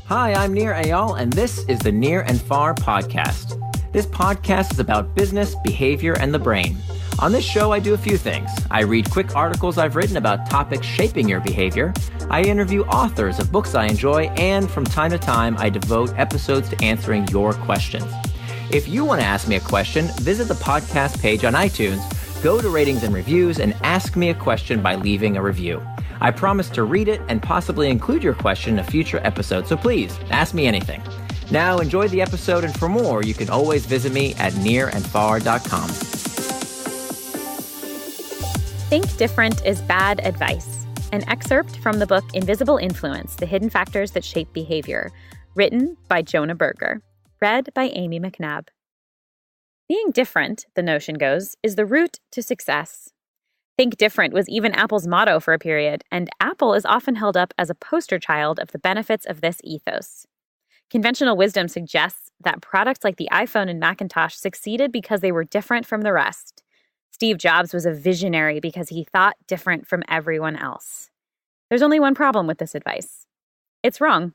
Hi, I'm Nir&Far, and this is the Nir&Far podcast. This podcast is about business, behavior, and the brain. On this show, I do a few things. I read quick articles I've written about topics shaping your behavior. I interview authors of books I enjoy, and from time to time, I devote episodes to answering your questions. If you want to ask me a question, visit the podcast page on iTunes, go to ratings and reviews, and ask me a question by leaving a review. I promise to read it and possibly include your question in a future episode, so please, ask me anything. Now, enjoy the episode, and for more, you can always visit me at nirandfar.com. Think different is bad advice. An excerpt from the book Invisible Influence, The Hidden Factors That Shape Behavior, written by Jonah Berger, read by Amy McNabb. Being different, the notion goes, is the route to success. Think different was even Apple's motto for a period, and Apple is often held up as a poster child of the benefits of this ethos. Conventional wisdom suggests that products like the iPhone and Macintosh succeeded because they were different from the rest. Steve Jobs was a visionary because he thought different from everyone else. There's only one problem with this advice. It's wrong.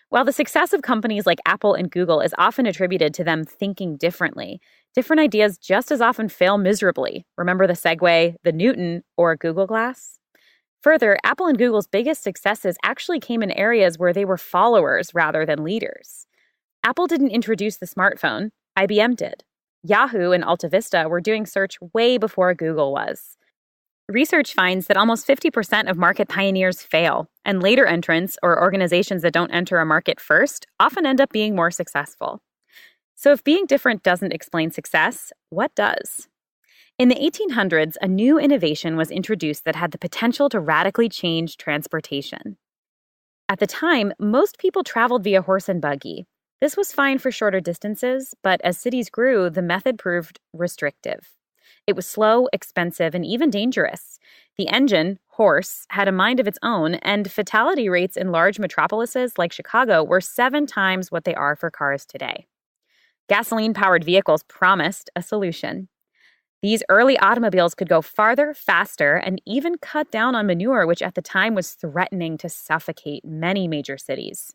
While the success of companies like Apple and Google is often attributed to them thinking differently, different ideas just as often fail miserably. Remember the Segway, the Newton, or Google Glass? Further, Apple and Google's biggest successes actually came in areas where they were followers rather than leaders. Apple didn't introduce the smartphone, IBM did. Yahoo and AltaVista were doing search way before Google was. Research finds that almost 50% of market pioneers fail, and later entrants or organizations that don't enter a market first often end up being more successful. So if being different doesn't explain success, what does? In the 1800s, a new innovation was introduced that had the potential to radically change transportation. At the time, most people traveled via horse and buggy. This was fine for shorter distances, but as cities grew, the method proved restrictive. It was slow, expensive, and even dangerous. The engine, horse, had a mind of its own, and fatality rates in large metropolises like Chicago were 7 times what they are for cars today. Gasoline-powered vehicles promised a solution. These early automobiles could go farther, faster, and even cut down on manure, which at the time was threatening to suffocate many major cities.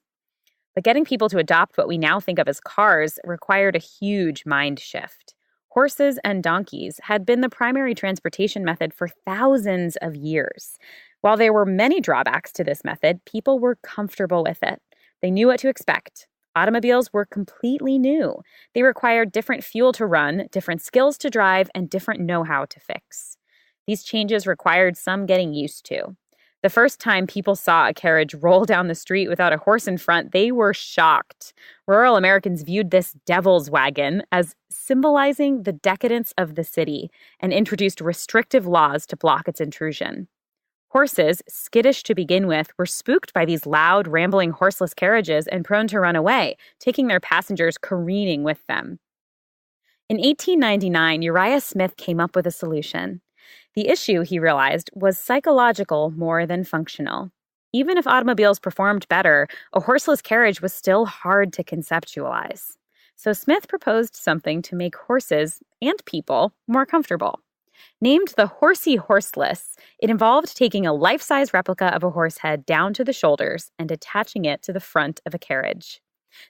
But getting people to adopt what we now think of as cars required a huge mind shift. Horses and donkeys had been the primary transportation method for thousands of years. While there were many drawbacks to this method, people were comfortable with it. They knew what to expect. Automobiles were completely new. They required different fuel to run, different skills to drive, and different know-how to fix. These changes required some getting used to. The first time people saw a carriage roll down the street without a horse in front, they were shocked. Rural Americans viewed this devil's wagon as symbolizing the decadence of the city and introduced restrictive laws to block its intrusion. Horses, skittish to begin with, were spooked by these loud, rambling horseless carriages and prone to run away, taking their passengers careening with them. In 1899, Uriah Smith came up with a solution. The issue, he realized, was psychological more than functional. Even if automobiles performed better, a horseless carriage was still hard to conceptualize. So Smith proposed something to make horses and people more comfortable. Named the Horsey Horseless, it involved taking a life-size replica of a horse head down to the shoulders and attaching it to the front of a carriage.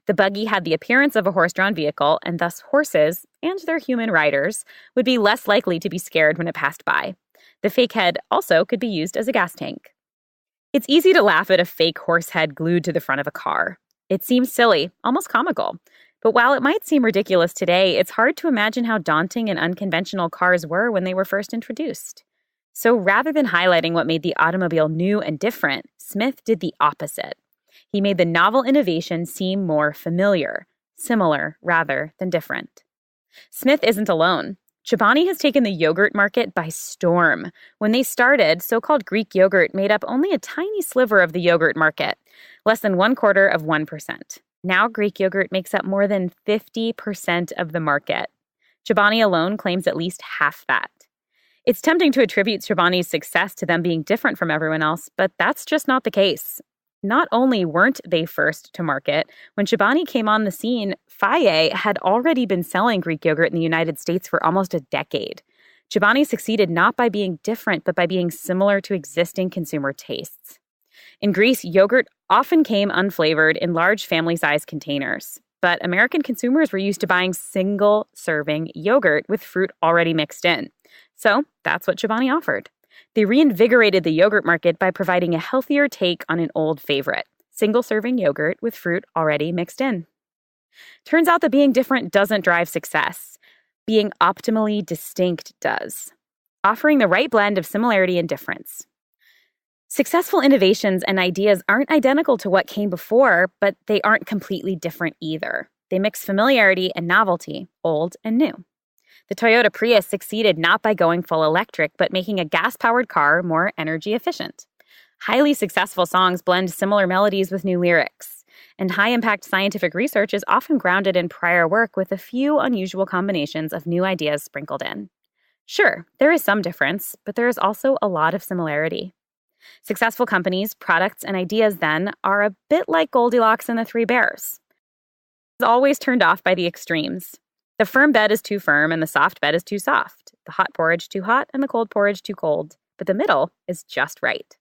The buggy had the appearance of a horse-drawn vehicle, and thus horses, and their human riders, would be less likely to be scared when it passed by. The fake head also could be used as a gas tank. It's easy to laugh at a fake horse head glued to the front of a car. It seems silly, almost comical. But while it might seem ridiculous today, it's hard to imagine how daunting and unconventional cars were when they were first introduced. So rather than highlighting what made the automobile new and different, Smith did the opposite. He made the novel innovation seem more familiar, similar rather than different. Smith isn't alone. Chobani has taken the yogurt market by storm. When they started, so-called Greek yogurt made up only a tiny sliver of the yogurt market, less than 1/4%. Now Greek yogurt makes up more than 50% of the market. Chobani alone claims at least half that. It's tempting to attribute Chobani's success to them being different from everyone else, but that's just not the case. Not only weren't they first to market, when Chobani came on the scene, Faye had already been selling Greek yogurt in the United States for almost a decade. Chobani succeeded not by being different, but by being similar to existing consumer tastes. In Greece, yogurt often came unflavored in large family-sized containers. But American consumers were used to buying single-serving yogurt with fruit already mixed in. So that's what Chobani offered. They reinvigorated the yogurt market by providing a healthier take on an old favorite, single-serving yogurt with fruit already mixed in. Turns out that being different doesn't drive success. Being optimally distinct does, offering the right blend of similarity and difference. Successful innovations and ideas aren't identical to what came before, but they aren't completely different either. They mix familiarity and novelty, old and new. The Toyota Prius succeeded not by going full electric, but making a gas-powered car more energy efficient. Highly successful songs blend similar melodies with new lyrics, and high-impact scientific research is often grounded in prior work with a few unusual combinations of new ideas sprinkled in. Sure, there is some difference, but there is also a lot of similarity. Successful companies, products, and ideas, then, are a bit like Goldilocks and the Three Bears. It's always turned off by the extremes. The firm bed is too firm and the soft bed is too soft. The hot porridge too hot and the cold porridge too cold. But the middle is just right.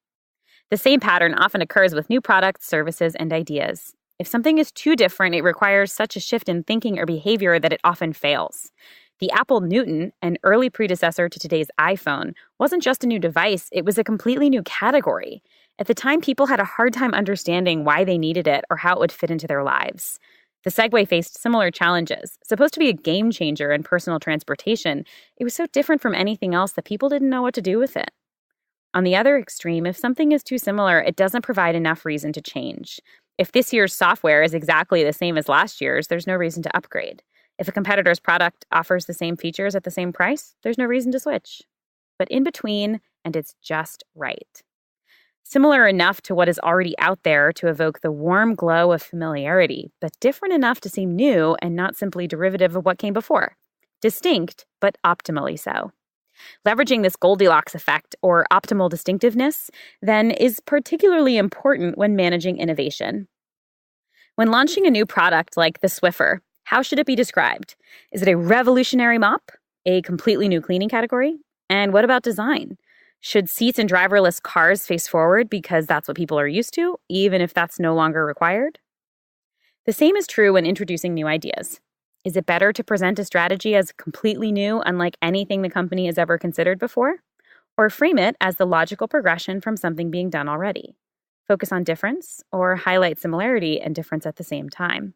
The same pattern often occurs with new products, services, and ideas. If something is too different, it requires such a shift in thinking or behavior that it often fails. The Apple Newton, an early predecessor to today's iPhone, wasn't just a new device, it was a completely new category. At the time, people had a hard time understanding why they needed it or how it would fit into their lives. The Segway faced similar challenges. Supposed to be a game changer in personal transportation, it was so different from anything else that people didn't know what to do with it. On the other extreme, if something is too similar, it doesn't provide enough reason to change. If this year's software is exactly the same as last year's, there's no reason to upgrade. If a competitor's product offers the same features at the same price, there's no reason to switch. But in between, and it's just right. Similar enough to what is already out there to evoke the warm glow of familiarity, but different enough to seem new and not simply derivative of what came before. Distinct, but optimally so. Leveraging this Goldilocks effect, or optimal distinctiveness, then is particularly important when managing innovation. When launching a new product like the Swiffer, how should it be described? Is it a revolutionary mop? A completely new cleaning category? And what about design? Should seats in driverless cars face forward because that's what people are used to, even if that's no longer required? The same is true when introducing new ideas. Is it better to present a strategy as completely new, unlike anything the company has ever considered before? Or frame it as the logical progression from something being done already? Focus on difference, or highlight similarity and difference at the same time?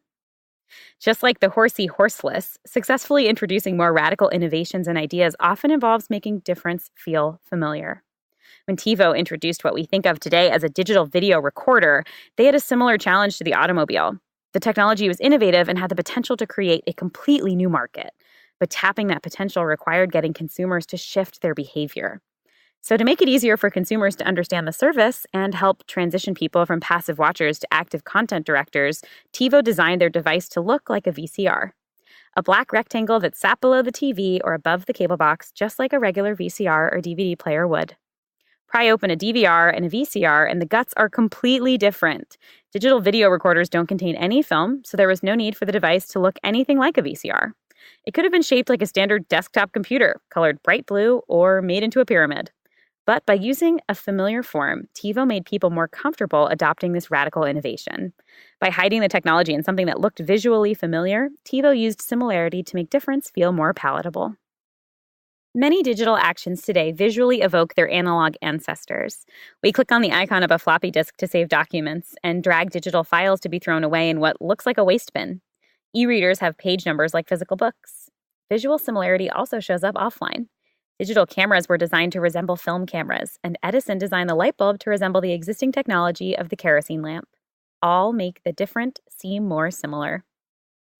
Just like the Horsey Horseless, successfully introducing more radical innovations and ideas often involves making difference feel familiar. When TiVo introduced what we think of today as a digital video recorder, they had a similar challenge to the automobile. The technology was innovative and had the potential to create a completely new market, but tapping that potential required getting consumers to shift their behavior. So to make it easier for consumers to understand the service and help transition people from passive watchers to active content directors, TiVo designed their device to look like a VCR. A black rectangle that sat below the TV or above the cable box, just like a regular VCR or DVD player would. Pry open a DVR and a VCR, and the guts are completely different. Digital video recorders don't contain any film, so there was no need for the device to look anything like a VCR. It could have been shaped like a standard desktop computer, colored bright blue, or made into a pyramid. But by using a familiar form, TiVo made people more comfortable adopting this radical innovation. By hiding the technology in something that looked visually familiar, TiVo used similarity to make difference feel more palatable. Many digital actions today visually evoke their analog ancestors. We click on the icon of a floppy disk to save documents and drag digital files to be thrown away in what looks like a waste bin. E-readers have page numbers like physical books. Visual similarity also shows up offline. Digital cameras were designed to resemble film cameras, and Edison designed the light bulb to resemble the existing technology of the kerosene lamp. All make the different seem more similar.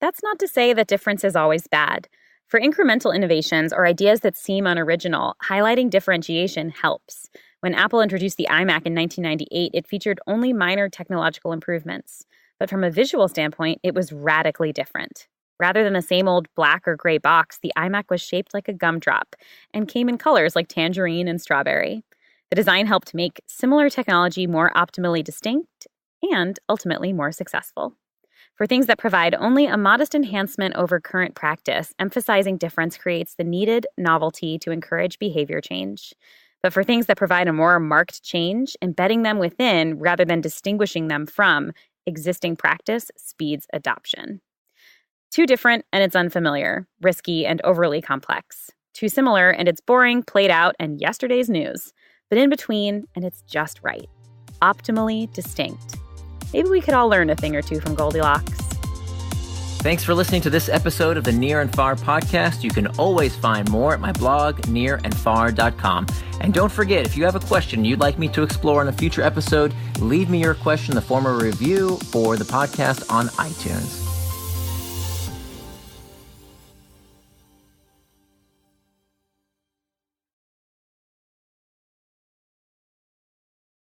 That's not to say that difference is always bad. For incremental innovations or ideas that seem unoriginal, highlighting differentiation helps. When Apple introduced the iMac in 1998, it featured only minor technological improvements. But from a visual standpoint, it was radically different. Rather than the same old black or gray box, the iMac was shaped like a gumdrop and came in colors like tangerine and strawberry. The design helped make similar technology more optimally distinct and ultimately more successful. For things that provide only a modest enhancement over current practice, emphasizing difference creates the needed novelty to encourage behavior change. But for things that provide a more marked change, embedding them within rather than distinguishing them from existing practice speeds adoption. Too different and it's unfamiliar, risky and overly complex. Too similar and it's boring, played out, and yesterday's news. But in between, and it's just right. Optimally distinct. Maybe we could all learn a thing or two from Goldilocks. Thanks for listening to this episode of the Nir&Far podcast. You can always find more at my blog, nirandfar.com. And don't forget, if you have a question you'd like me to explore in a future episode, leave me your question in the form of a review for the podcast on iTunes.